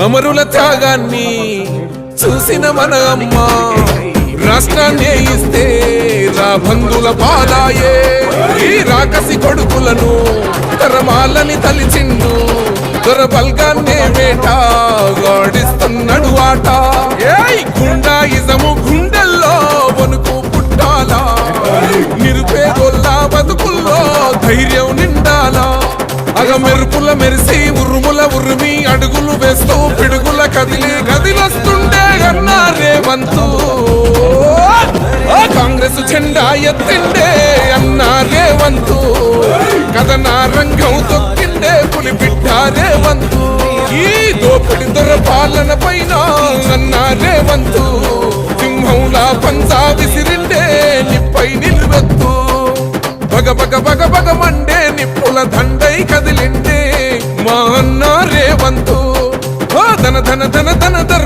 అమరుల త్యాగాన్ని చూసిన మన అమ్మ రాష్ట్రాన్ని ఇస్తే రాబంధుల పాలాయే ఈ రాకసి కొడుకులను తరమాలని తలిచిండు దొరబల్గాన్నే వేట గాడిస్తున్నాడు ఆట గుండాయిజము గుండెల్లో వణుకు పుట్టాలా నిరుపేదోల్లా బతుకుల్లో ధైర్యం నిండాలా మెరుపుల మెరిసి ఉరుముల ఉరిమి అడుగులు వేస్తూ పిడుగుల కదిలొస్తుండే అన్నా రేవంతు కాంగ్రెస్ జెండా ఎత్తిండే అన్నా రేవంతు కథనా రంగం తొక్కిండే పులిబిడ్డ రేవంతు ఈ దోపిడి దొర పాలన పైన అన్నా రేవంతు సింహంలా పంజా విసిరిండే నిప్పై నిలువెత్తు బగ బగ బగ బగ మండే నిప్పుల దండై కదిలిండే మా అన్న రేవంతు ధన ధన ధన ధన ధన